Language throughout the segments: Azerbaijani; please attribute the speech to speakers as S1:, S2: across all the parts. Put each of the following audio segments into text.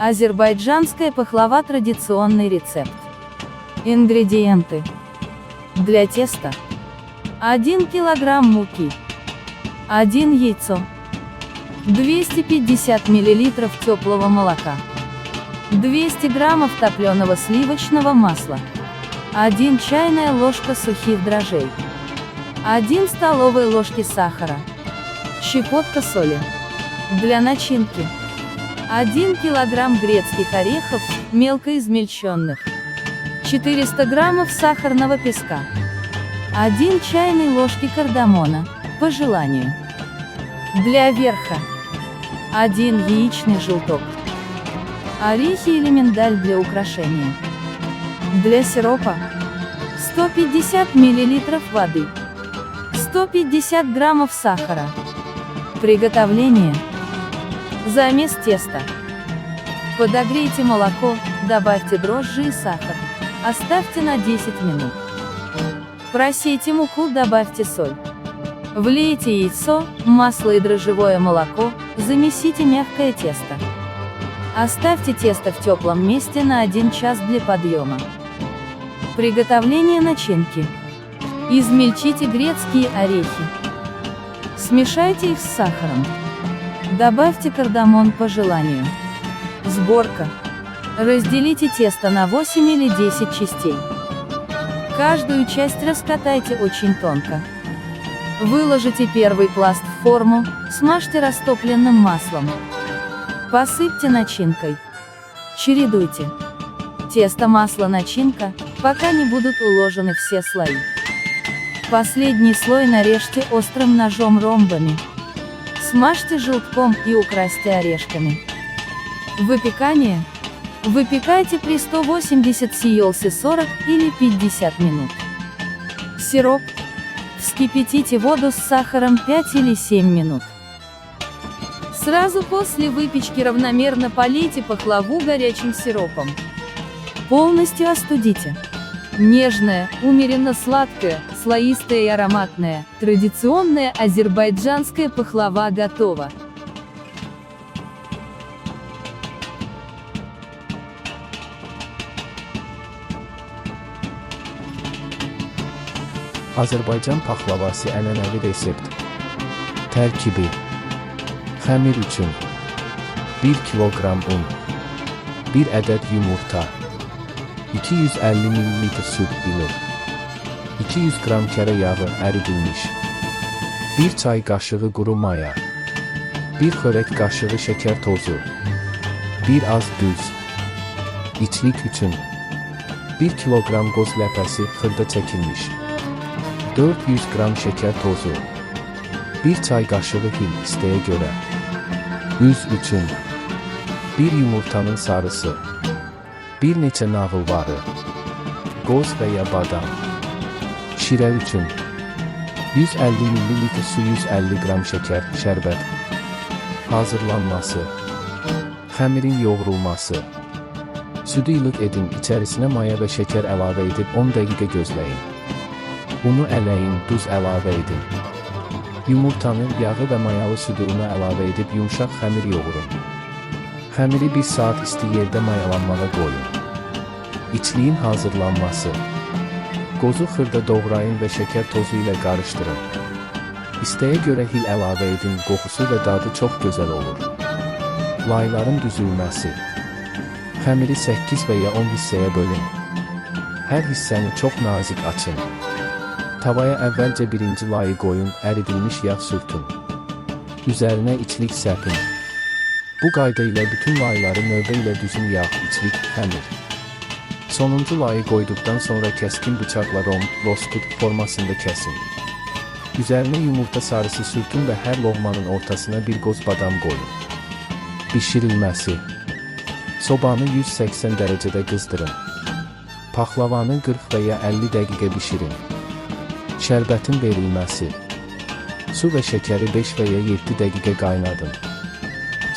S1: Азербайджанская пахлава – традиционный рецепт. Ингредиенты. Для теста. 1 кг муки. 1 яйцо. 250 мл теплого молока. 200 граммов топленого сливочного масла. 1 чайная ложка сухих дрожжей. 1 столовой ложки сахара. Щепотка соли. Для начинки. 1 кг грецких орехов, мелко измельченных. 400 граммов сахарного песка. 1 чайной ложки кардамона, по желанию. Для верха. 1 яичный желток. Орехи или миндаль для украшения. Для сиропа. 150 мл воды. 150 граммов сахара. Приготовление. Замес теста. Подогрейте молоко, добавьте дрожжи и сахар. Оставьте на 10 минут. Просейте муку, добавьте соль. Влейте яйцо, масло и дрожжевое молоко, замесите мягкое тесто. Оставьте тесто в теплом месте на 1 час для подъема. Приготовление начинки. Измельчите грецкие орехи. Смешайте их с сахаром. Добавьте кардамон по желанию. Сборка. Разделите тесто на 8 или 10 частей. Каждую часть раскатайте очень тонко. Выложите первый пласт в форму, смажьте растопленным маслом. Посыпьте начинкой. Чередуйте. Тесто, масло, начинка, пока не будут уложены все слои. Последний слой нарежьте острым ножом ромбами. Смажьте желтком и украсьте орешками. Выпекание. Выпекайте при 180 С 40 или 50 минут. Сироп. Вскипятите воду с сахаром 5 или 7 минут. Сразу после выпечки равномерно полейте пахлаву горячим сиропом. Полностью остудите. Нежная, умеренно сладкая, слоистая и ароматная, традиционная азербайджанская пахлава готова.
S2: Azərbaycan paxlavası ənənəvi resept. Tərkibi. Xəmir üçün 1 kiloqram un, 1 ədəd yumurta, 250 ml süd ilir, 200 qram kərə yağı əridilmiş, 1 çay qaşığı quru maya, 1 xörək qaşığı şəkər tozu, 1 az duz. İçlik üçün 1 kiloqram qoz ləpəsi xırda çəkilmiş, 400 qram şəkər tozu, 1 çay qaşığı hil isteğe görə. Üz üçün 1 yumurtanın sarısı, 1 neçə nağıl varı, qoz və ya badam. Şirə üçün 150 ml su, 150 qram şəkər, şərbət. Hazırlanması. Xəmirin yoğrulması. Südü ilıq edin, içərisinə maya və şəkər əlavə edib 10 dəqiqə gözləyin. Unu ələyin, duz əlavə edin. Yumurtanın yağı və mayalı südü una əlavə edib yumşaq xəmir yoğurun. Xəmiri 1 saat isti yerdə mayalanmağa qoyun. İçliyin hazırlanması. Qozu xırda doğrayın və şəkər tozu ilə qarışdırın. İstəyə görə hil əlavə edin, qoxusu və dadı çox gözəl olur. Layların düzülməsi. Xəmiri 8 və ya 10 hissəyə bölün. Hər hissəni çox nazik açın. Tavaya əvvəlcə birinci layı qoyun, əridilmiş yağ sürtün. Üzərinə içlik səpin. Bu qayda ilə bütün layları növbə ilə düzün yağ, içlik, xəmir. Sonuncu layı qoyduqdan sonra kəskin bıçaqla rostut formasında kəsin. Üzərinə yumurta sarısı sürtün və hər loğmanın ortasına 1 qoz badam qoyun. Bişirilməsi. Sobanı 180 dərəcədə qızdırın. Paxlavanı 40 və ya 50 dəqiqə bişirin. Şərbətin verilməsi. Su və şəkəri 5 və ya 7 dəqiqə qaynadın.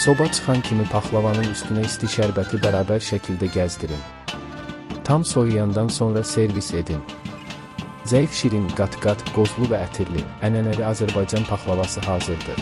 S2: Soba çıxan kimi paxlavanın üstünə isti şərbəti bərabər şəkildə gəzdirin. Tam soyuyandan sonra servis edin. Zəif şirin, qat-qat, qozlu və ətirli, ənənəvi Azərbaycan paxlavası hazırdır.